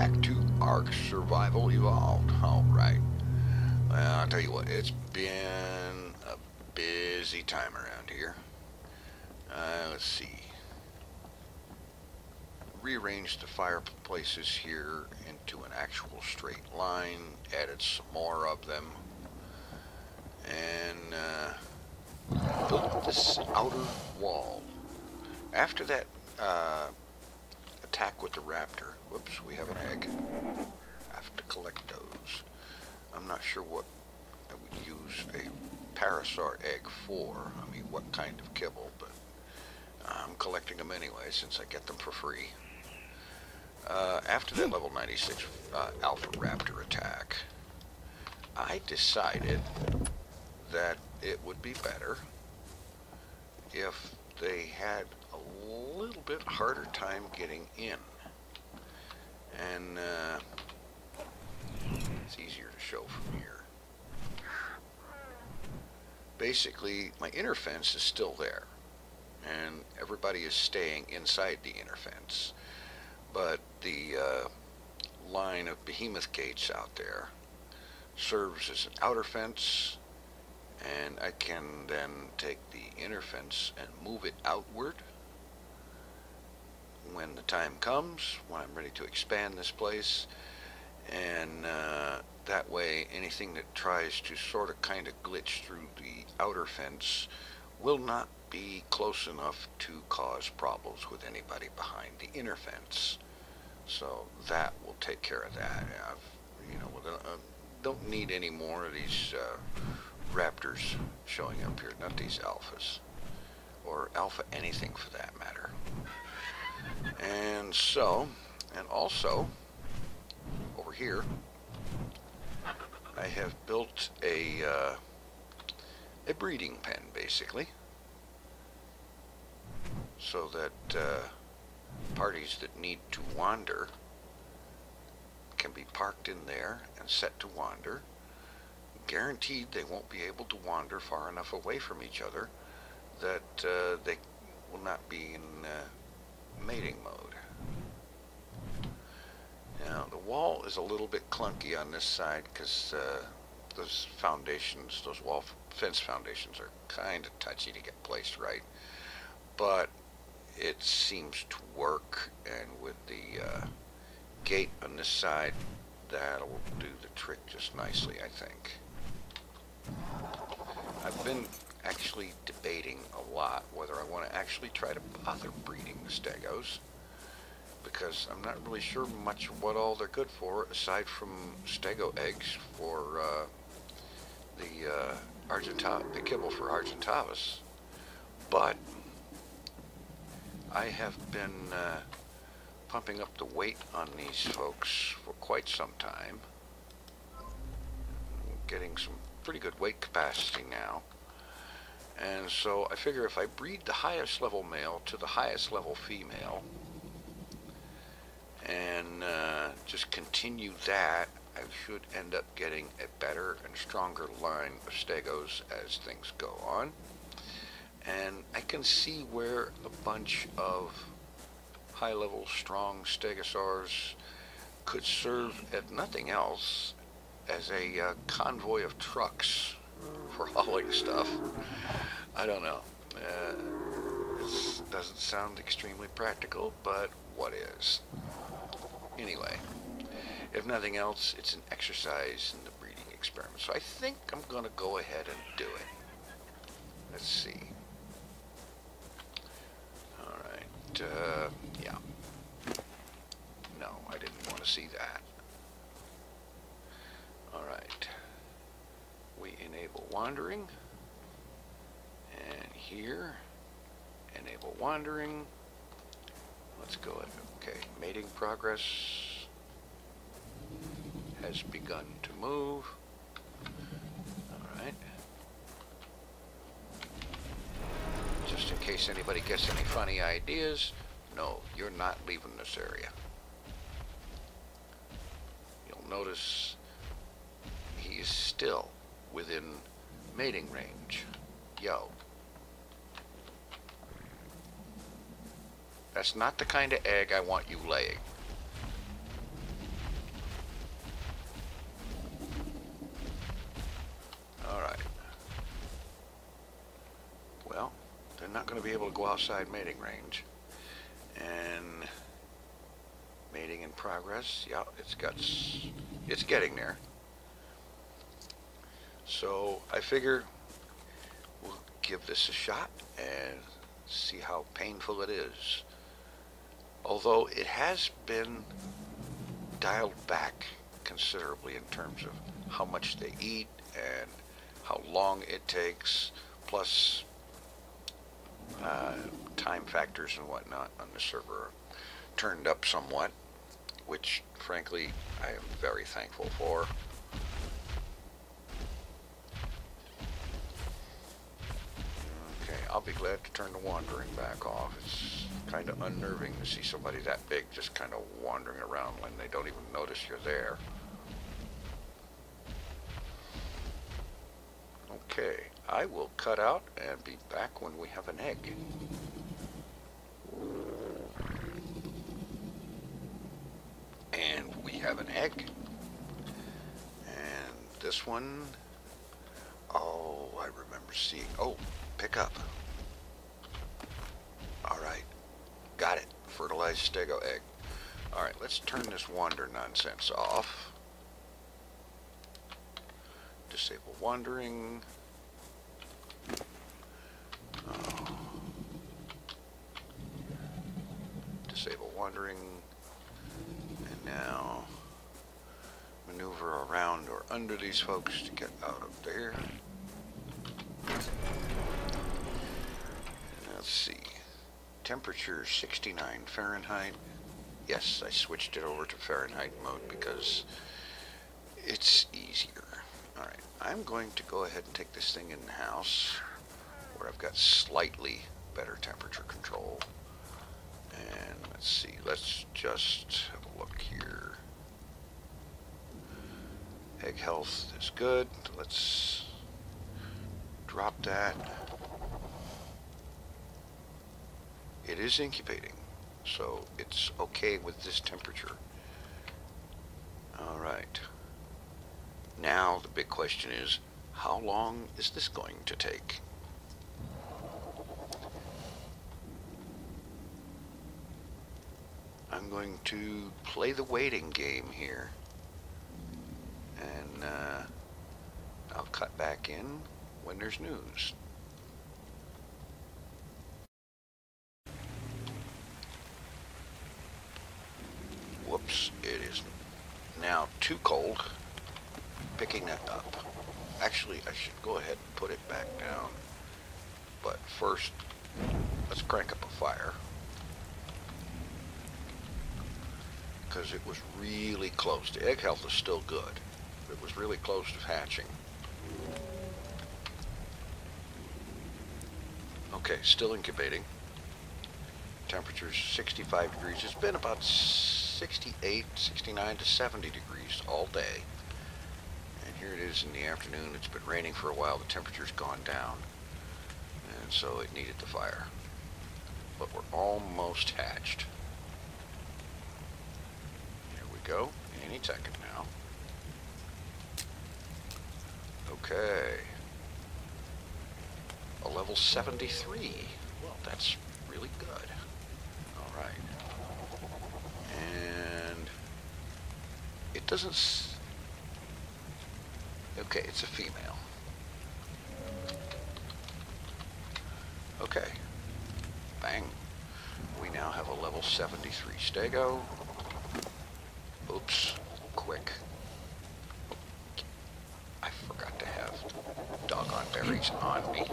back to ARK Survival Evolved. Alright. Well, I'll tell you what, it's been a busy time around here. Let's see. Rearranged the fireplaces here into an actual straight line, added some more of them, and built this outer wall. After that attack with the raptor, whoops, we have an egg. I have to collect those. I'm not sure what I would use a parasaur egg for. I mean, what kind of kibble, but I'm collecting them anyway since I get them for free. After that level 96 Alpha Raptor attack, I decided that it would be better if they had a little bit harder time getting in. And it's easier to show from here. Basically, my inner fence is still there, and everybody is staying inside the inner fence. But the line of behemoth gates out there serves as an outer fence, and I can then take the inner fence and move it outward when the time comes, when I'm ready to expand this place. And that way anything that tries to sort of kind of glitch through the outer fence will not be close enough to cause problems with anybody behind the inner fence. So that will take care of that. Don't need any more of these raptors showing up here, not these alphas, or alpha anything for that matter. And so, and also over here I have built a breeding pen, basically, so that parties that need to wander can be parked in there and set to wander. Guaranteed they won't be able to wander far enough away from each other that they will not be in mating mode. Now, the wall is a little bit clunky on this side because those foundations, those wall fence foundations, are kind of touchy to get placed right. But it seems to work, and with the gate on this side, that'll do the trick just nicely, I think. I've been actually debating a lot whether I want to actually try to bother breeding the Stegos, because I'm not really sure much what all they're good for, aside from Stego eggs for the kibble for Argentavis. But I have been pumping up the weight on these folks for quite some time, getting some pretty good weight capacity now. And so I figure if I breed the highest level male to the highest level female and just continue that, I should end up getting a better and stronger line of Stegos as things go on. And I can see where a bunch of high-level, strong Stegosaurs could serve, if nothing else, as a convoy of trucks for hauling stuff. I don't know. This doesn't sound extremely practical, but what is? Anyway, if nothing else, it's an exercise in the breeding experiment. So I think I'm going to go ahead and do it. Let's see. Alright, yeah. No, I didn't want to see that. Alright. We enable wandering. And here, enable wandering. Let's go ahead. Okay, mating progress has begun to move. Alright. Just in case anybody gets any funny ideas, no, you're not leaving this area. You'll notice he is still within mating range. Yo. That's not the kind of egg I want you laying. going to be able to go outside mating range. And mating in progress. Yeah, it's getting there. So I figure we'll give this a shot and see how painful it is. Although it has been dialed back considerably in terms of how much they eat and how long it takes, plus time factors and whatnot on the server turned up somewhat, which frankly I am very thankful for. Okay, I'll be glad to turn the wandering back off. It's kind of unnerving to see somebody that big just kind of wandering around when they don't even notice you're there. Okay, I will cut out and be back when we have an egg. And we have an egg. And this one, oh, I remember seeing, oh, pick up. Alright, got it. Fertilized stego egg. Alright, let's turn this wander nonsense off. Disable wandering. Oh. Disable wandering. And now maneuver around or under these folks to get out of there. Let's see. Temperature 69 Fahrenheit. Yes, I switched it over to Fahrenheit mode because it's easier. Alright, I'm going to go ahead and take this thing in the house where I've got slightly better temperature control. And let's see, let's just have a look here. Egg health is good. Let's drop that. It is incubating, so it's okay with this temperature. Alright. Now the big question is, how long is this going to take? I'm going to play the waiting game here. And I'll cut back in when there's news. Whoops, it is now too cold. Picking that up. Actually, I should go ahead and put it back down. But first, let's crank up a fire. Because it was really close. The egg health is still good. It was really close to hatching. Okay, still incubating. Temperature's 65 degrees. It's been about 68, 69 to 70 degrees all day. And here it is in the afternoon. It's been raining for a while. The temperature's gone down. And so it needed the fire. But we're almost hatched. Here we go. Any second now. Okay. A level 73. Well, that's really good. All right. And it doesn't... Okay, it's a female. Okay. Bang. We now have a level 73 stego. Oops. Quick. I forgot to have doggone berries on me.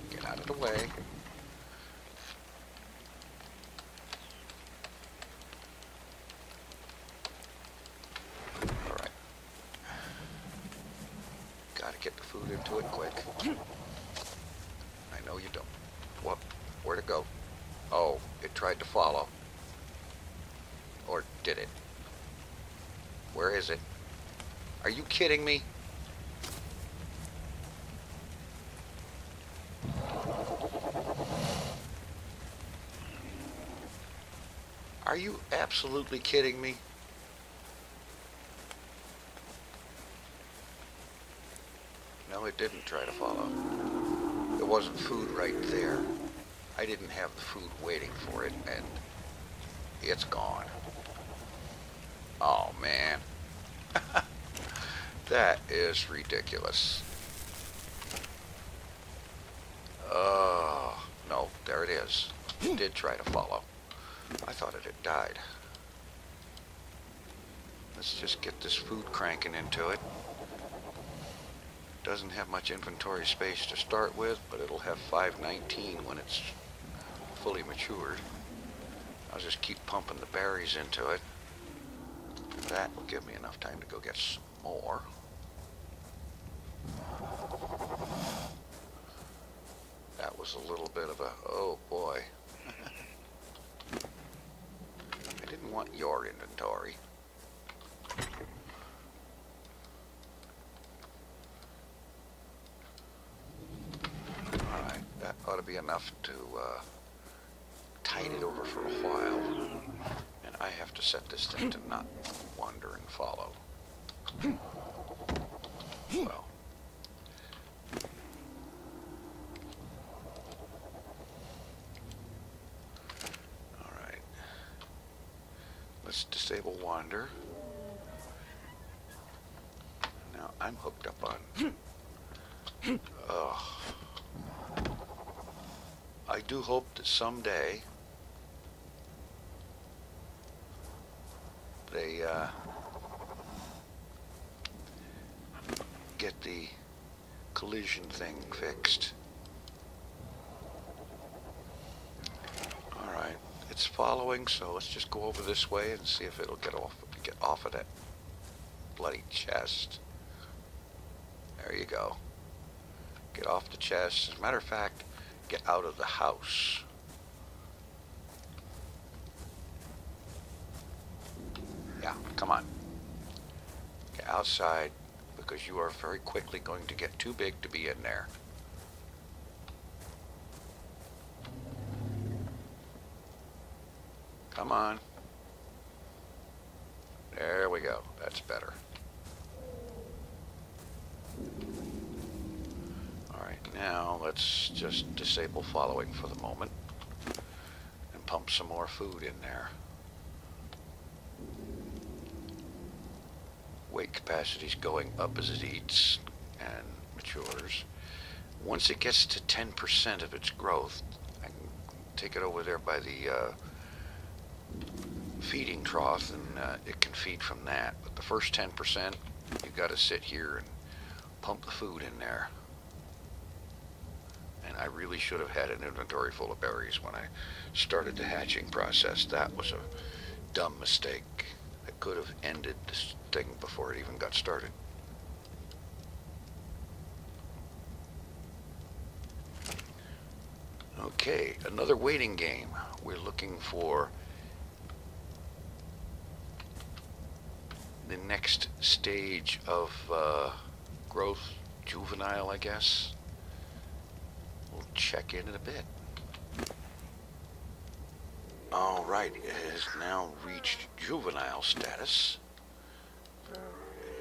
Get out of the way. Alright. Gotta get the food into it quick. I know you don't. What? Where'd it go? Oh, it tried to follow. Or did it? Where is it? Are you kidding me? Are you absolutely kidding me? No, it didn't try to follow. There wasn't food right there. I didn't have the food waiting for it, and it's gone. Oh, man. That is ridiculous. Oh, no, there it is. It did try to follow. I thought it had died. Let's just get this food cranking into it. Doesn't have much inventory space to start with, but it'll have 519 when it's fully matured. I'll just keep pumping the berries into it. That will give me enough time to go get some more. That was a little bit of a, oh boy. I didn't want your inventory. Alright, that ought to be enough to tide it over for a while. And I have to set this thing to not wander and follow. Well. Alright. Let's disable wander. Now I'm hooked up on... I do hope that someday they get the collision thing fixed. Alright, it's following, so let's just go over this way and see if it'll get off of that bloody chest. There you go. Get off the chest. As a matter of fact, get out of the house. Yeah, come on. Get outside, because you are very quickly going to get too big to be in there. Come on. There we go. That's better. Now let's just disable following for the moment and pump some more food in there. Weight capacity's going up as it eats and matures. Once it gets to 10% of its growth, I can take it over there by the feeding trough, and it can feed from that. But the first 10%, you got to sit here and pump the food in there. And I really should have had an inventory full of berries when I started the hatching process. That was a dumb mistake. I could have ended this thing before it even got started. Okay, another waiting game. We're looking for the next stage of growth, juvenile, I guess. We'll check in a bit. Alright, it has now reached juvenile status.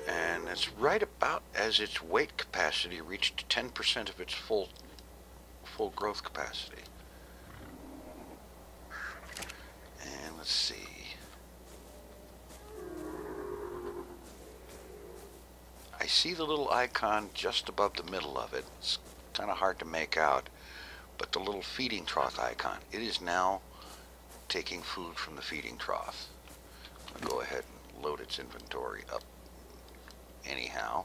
And it's right about as its weight capacity reached 10% of its full growth capacity. And let's see. I see the little icon just above the middle of it. It's kind of hard to make out, but the little feeding trough icon, it is now taking food from the feeding trough. I'll go ahead and load its inventory up anyhow,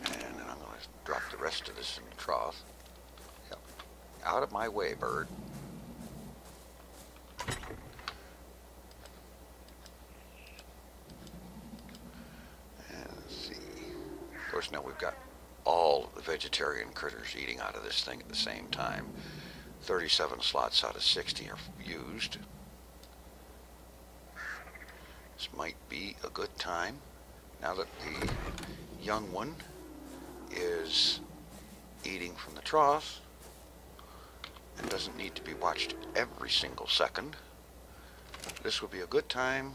and then I'm going to drop the rest of this in the trough. Yep. Out of my way, bird. Of course, now we've got all the vegetarian critters eating out of this thing at the same time. 37 slots out of 60 are used. This might be a good time, now that the young one is eating from the trough and doesn't need to be watched every single second. This would be a good time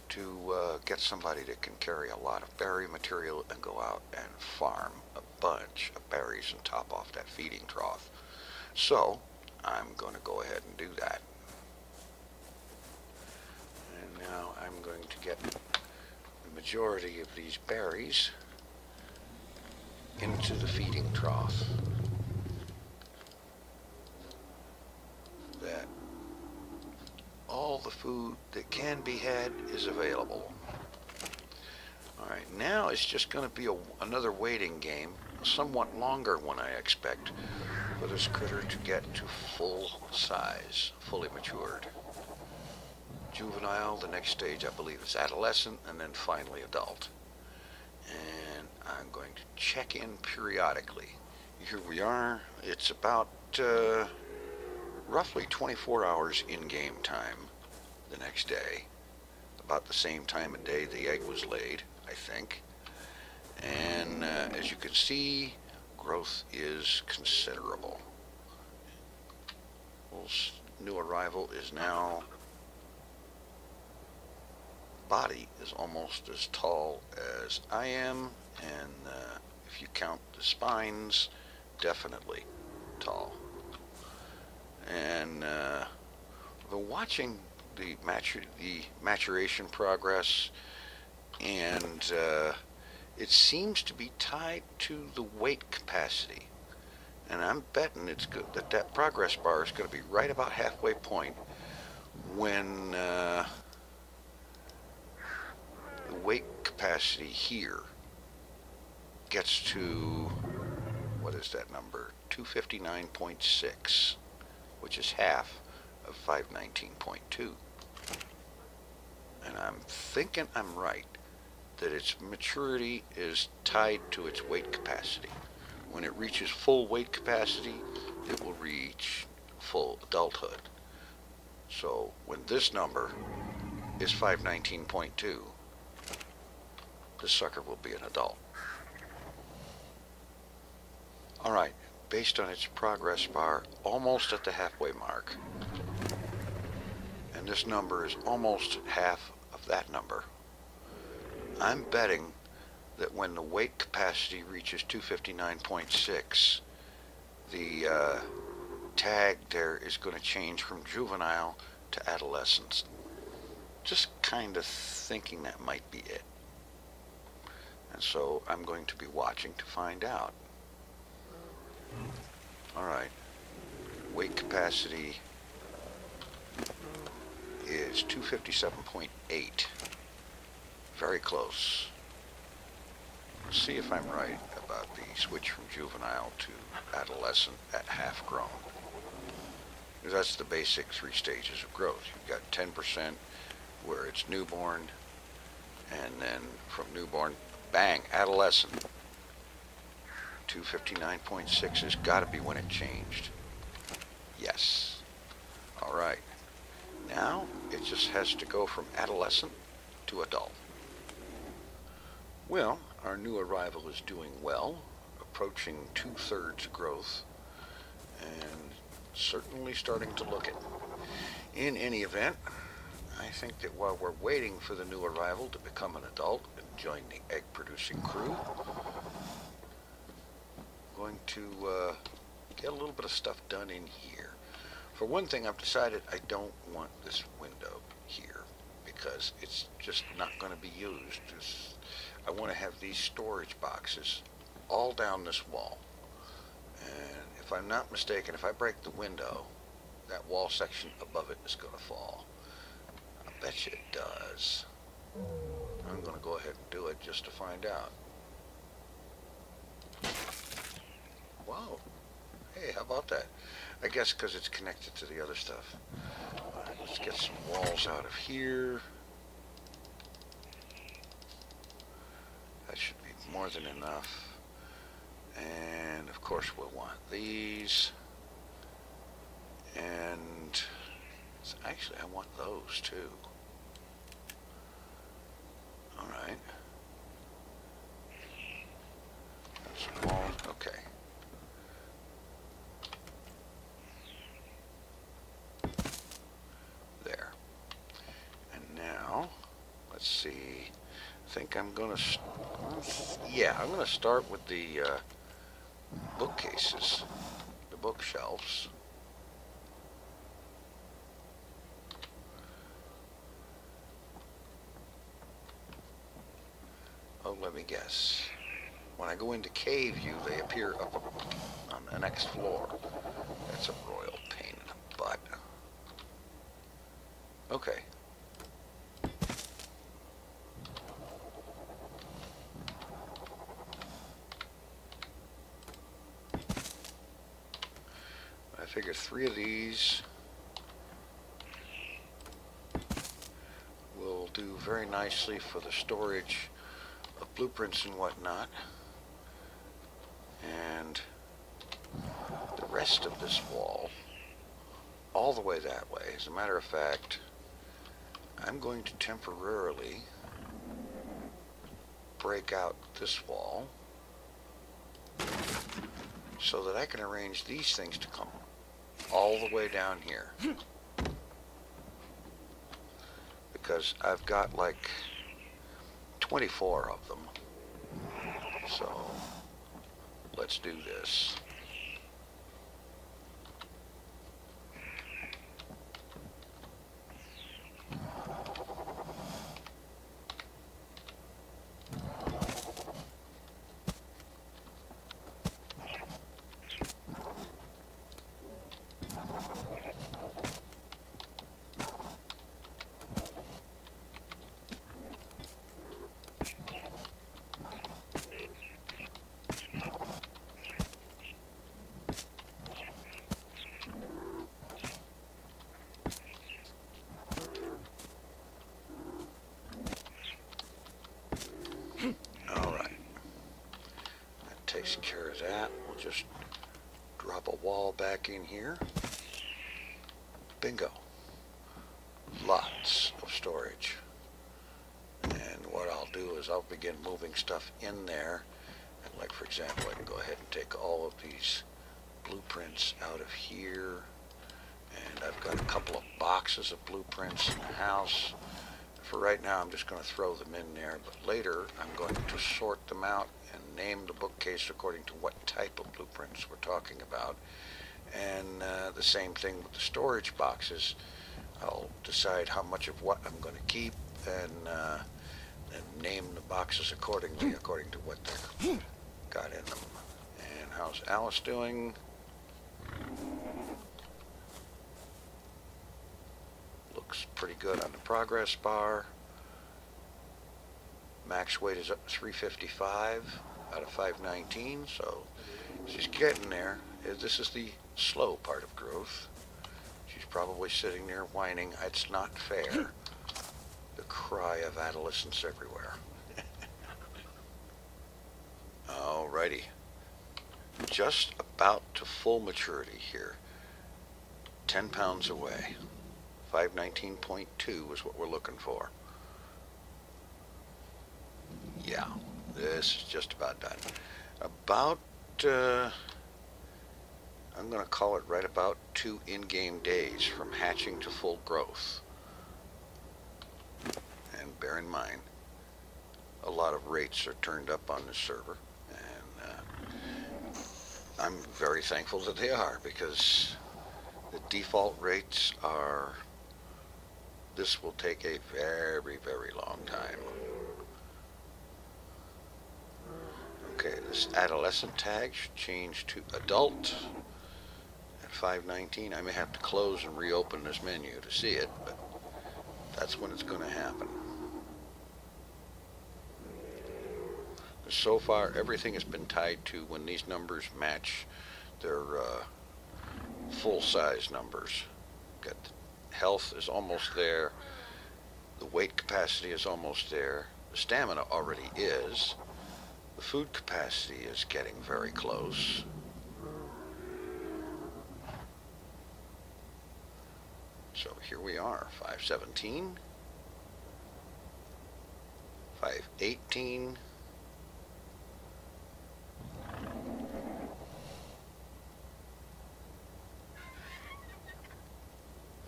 to get somebody that can carry a lot of berry material and go out and farm a bunch of berries and top off that feeding trough. So I'm going to go ahead and do that. And now I'm going to get the majority of these berries into the feeding trough. That all the food that can be had is available. Alright, now it's just going to be another waiting game, a somewhat longer one I expect, for this critter to get to full size, fully matured. Juvenile, the next stage I believe is adolescent, and then finally adult. And I'm going to check in periodically. Here we are. It's about roughly 24 hours in-game time the next day. About the same time of day the egg was laid, I think. And as you can see, growth is considerable. This new arrival is now, body is almost as tall as I am, and if you count the spines, definitely tall. And I've been watching the maturation progress, and it seems to be tied to the weight capacity. And I'm betting it's good that progress bar is going to be right about halfway point when the weight capacity here gets to, what is that number? 259.6, which is half of 519.2. And I'm thinking I'm right, that its maturity is tied to its weight capacity. When it reaches full weight capacity, it will reach full adulthood. So when this number is 519.2, this sucker will be an adult. Alright, based on its progress bar, almost at the halfway mark, and this number is almost half of that number, I'm betting that when the weight capacity reaches 259.6, the tag there is going to change from juvenile to adolescence. Just kind of thinking that might be it. And so I'm going to be watching to find out. Alright, weight capacity is 257.8. Very close. Let's see if I'm right about the switch from juvenile to adolescent at half grown. Because that's the basic 3 stages of growth. You've got 10% where it's newborn, and then from newborn, bang, adolescent. 259.6 has got to be when it changed. Yes. Alright. Now, it just has to go from adolescent to adult. Well, our new arrival is doing well, approaching 2/3 growth, and certainly starting to look it. In any event, I think that while we're waiting for the new arrival to become an adult and join the egg-producing crew, I'm going to get a little bit of stuff done in here. For one thing, I've decided I don't want this window here because it's just not going to be used. I want to have these storage boxes all down this wall. And if I'm not mistaken, if I break the window, that wall section above it is going to fall. I bet you it does. I'm going to go ahead and do it just to find out. Wow. Hey, how about that? I guess because it's connected to the other stuff. All right, let's get some walls out of here. That should be more than enough. And of course we'll want these. And actually I want those too. Alright. That's wall. Okay. There. And now let's think I'm gonna, yeah, I'm gonna start with the bookcases, the bookshelves. Oh, let me guess. When I go into cave view, they appear up on the next floor. That's a royal pain in the butt. Okay. I figure 3 of these will do very nicely for the storage of blueprints and whatnot. And the rest of this wall, all the way that way. As a matter of fact, I'm going to temporarily break out this wall so that I can arrange these things to come all the way down here. Because I've got like 24 of them. So let's do this. Takes care of that. We'll just drop a wall back in here. Bingo. Lots of storage. And what I'll do is I'll begin moving stuff in there. And like for example, I can go ahead and take all of these blueprints out of here. And I've got a couple of boxes of blueprints in the house. For right now, I'm just going to throw them in there, but later I'm going to sort them out and name the bookcase according to what type of blueprints we're talking about. And the same thing with the storage boxes. I'll decide how much of what I'm going to keep and name the boxes accordingly, according to what they've got in them. And how's Alice doing? Looks pretty good on the progress bar. Max weight is up to 355 out of 519, so she's getting there. This is the slow part of growth. She's probably sitting there whining, "It's not fair." The cry of adolescence everywhere. Alrighty. Just about to full maturity here. 10 pounds away. 519.2 is what we're looking for. Yeah, this is just about done. About, I'm going to call it right about 2 in-game days from hatching to full growth. And bear in mind, a lot of rates are turned up on this server, and I'm very thankful that they are, because the default rates are, this will take a very, very long time. Okay, this adolescent tag should change to adult at 519. I may have to close and reopen this menu to see it, but that's when it's going to happen. So far, everything has been tied to when these numbers match their full-size numbers. Got the health is almost there. The weight capacity is almost there. The stamina already is. The food capacity is getting very close. So here we are, 517, 518,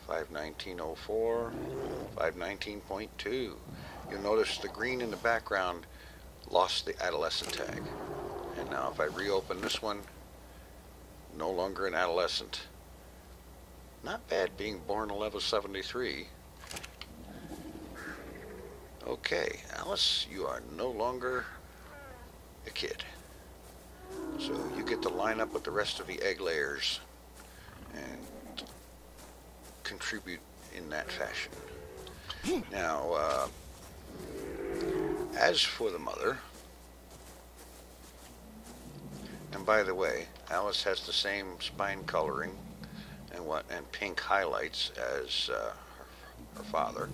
519. 519.04, 519.2. You'll notice the green in the background lost the adolescent tag. And now if I reopen this one, no longer an adolescent. Not bad being born 1173. Okay, Alice, you are no longer a kid. So you get to line up with the rest of the egg layers and contribute in that fashion. Now, as for the mother, and by the way, Alice has the same spine coloring and pink highlights as her father.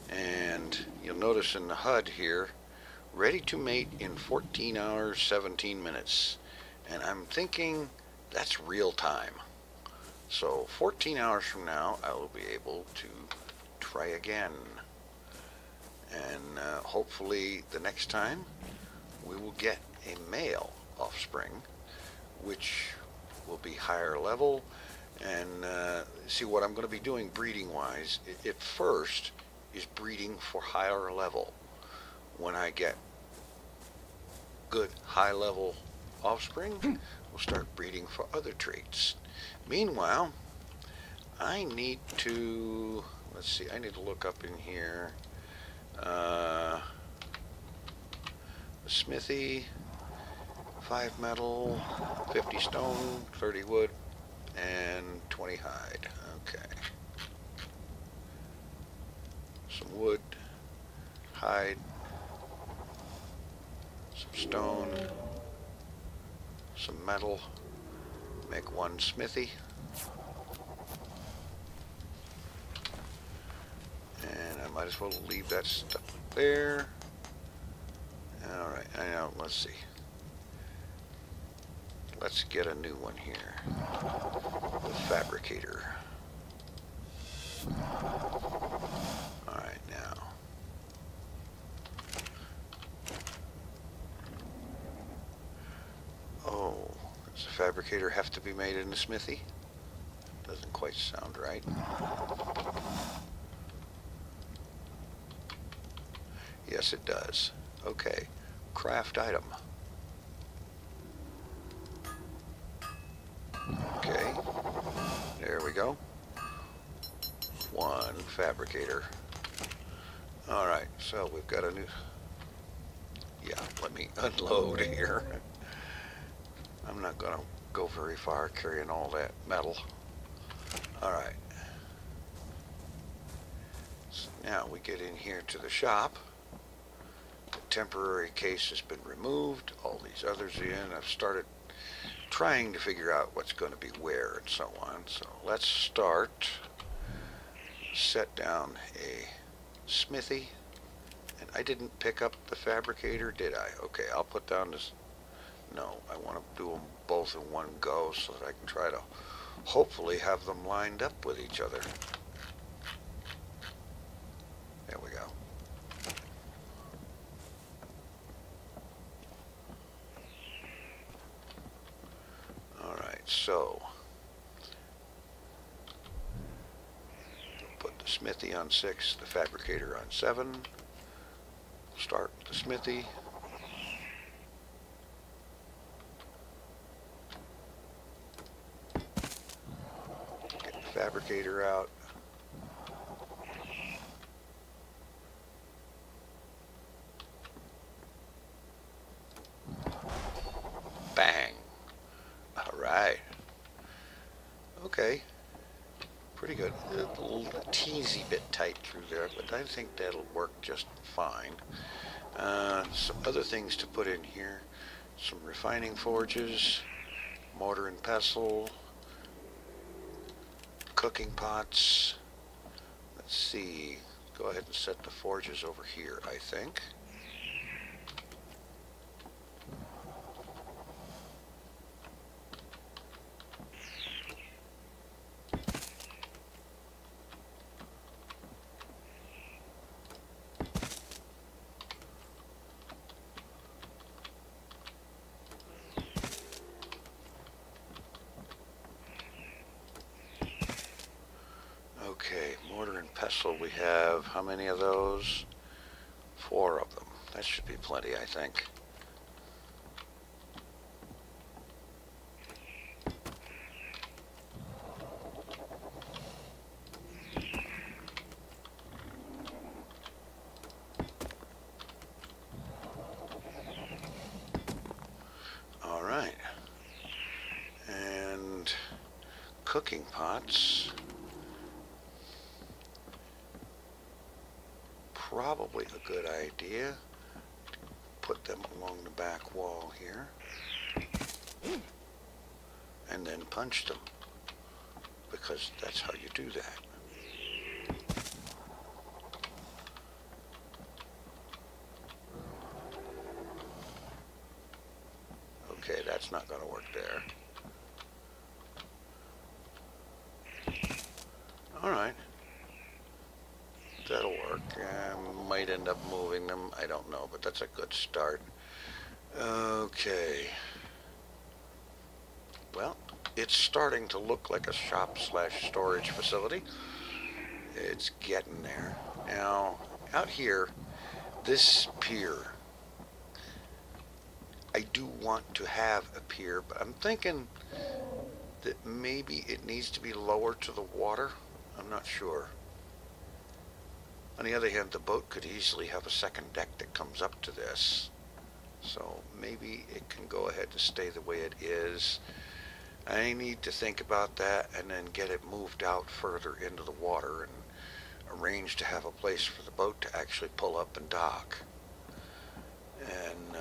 And you'll notice in the HUD here, ready to mate in 14 hours, 17 minutes. And I'm thinking that's real time. So 14 hours from now, I will be able to try again. And hopefully the next time we will get a male offspring, which will be higher level. And see what I'm going to be doing breeding wise at first is breeding for higher level. When I get good high level offspring, we'll start breeding for other traits. Meanwhile, I need to, let's see, I need to look up in here the smithy, 5 metal, 50 stone, 30 wood, and 20 hide. Okay. Some wood, hide, some stone, some metal, make 1 smithy, and I might as well leave that stuff there. Alright, I know, let's see. Let's get a new one here. The fabricator. Alright, now. Oh, does the fabricator have to be made in the smithy? Doesn't quite sound right. Yes, it does. Okay, craft item. Okay, there we go. 1 fabricator. Alright, so we've got a new... Yeah, let me unload here. I'm not going to go very far carrying all that metal. Alright. So now we get in here to the shop. The temporary case has been removed. All these others are in. I've started trying to figure out what's going to be where and so on. So let's start. Set down a smithy. And I didn't pick up the fabricator, did I? Okay, I'll put down this. No, I want to do them both in one go so that I can try to hopefully have them lined up with each other. There we go. Alright, so put the smithy on 6, the fabricator on 7. Start with the smithy. Get the fabricator out. Bang. Alright. Okay. Pretty good. A little teensy bit tight through there, but I think that'll work just fine. Some other things to put in here. Some refining forges, mortar and pestle, cooking pots. Let's see. Go ahead and set the forges over here, I think. Okay, mortar and pestle, we have how many of those? 4 of them. That should be plenty, I think. All right. And cooking pots. Probably a good idea. Put them along the back wall here. And then punch them. Because that's how you do that. Okay, that's not going to work there. All right. That'll work. Might end up moving them. I don't know, but that's a good start. Okay. Well, it's starting to look like a shop/storage facility. It's getting there. Now, out here, this pier, I do want to have a pier, but I'm thinking that maybe it needs to be lower to the water. I'm not sure. On the other hand, the boat could easily have a second deck that comes up to this. So maybe it can go ahead to stay the way it is. I need to think about that and then get it moved out further into the water and arrange to have a place for the boat to actually pull up and dock. And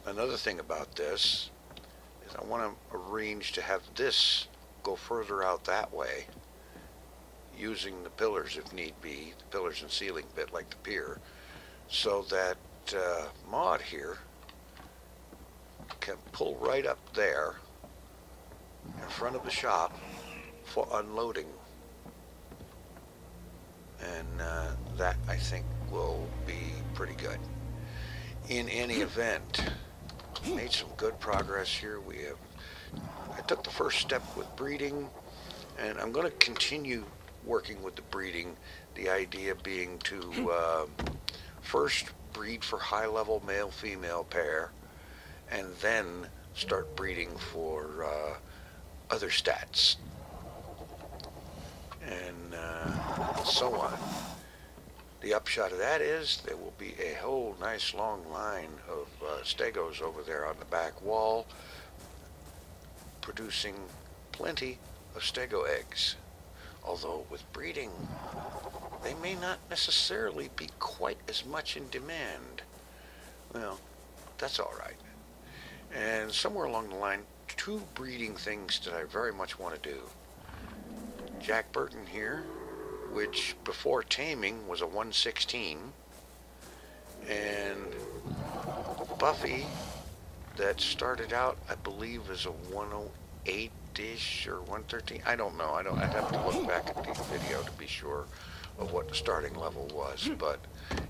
another thing about this is I want to arrange to have this go further out that way, using the pillars if need be, the pillars and ceiling bit like the pier, so that Maud here can pull right up there in front of the shop for unloading. And that, I think, will be pretty good. In any event, made some good progress here. I took the first step with breeding, and I'm going to continue working with the breeding, the idea being to first breed for high-level male-female pair, and then start breeding for other stats, and so on. The upshot of that is there will be a whole nice long line of stegos over there on the back wall, producing plenty of stego eggs. Although with breeding, they may not necessarily be quite as much in demand. Well, that's all right. And somewhere along the line, 2 breeding things that I very much want to do. Jack Burton here, which before taming was a 116, and Buffy, that started out, I believe, as a 108-ish or 113. I don't know. I'd have to look back at the video to be sure of what the starting level was, but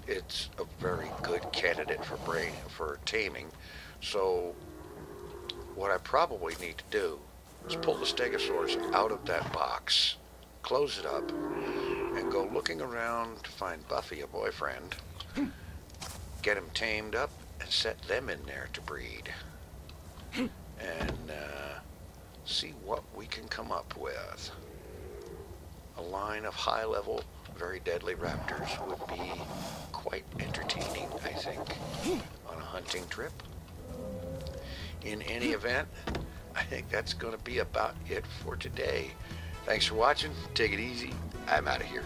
it's a very good candidate for taming. So what I probably need to do is pull the Stegosaurus out of that box, close it up, and go looking around to find Buffy a boyfriend, get him tamed up, and set them in there to breed, and see what we can come up with. A line of high-level, very deadly raptors would be quite entertaining, I think, on a hunting trip. In any event, I think that's going to be about it for today. Thanks for watching. Take it easy. I'm out of here.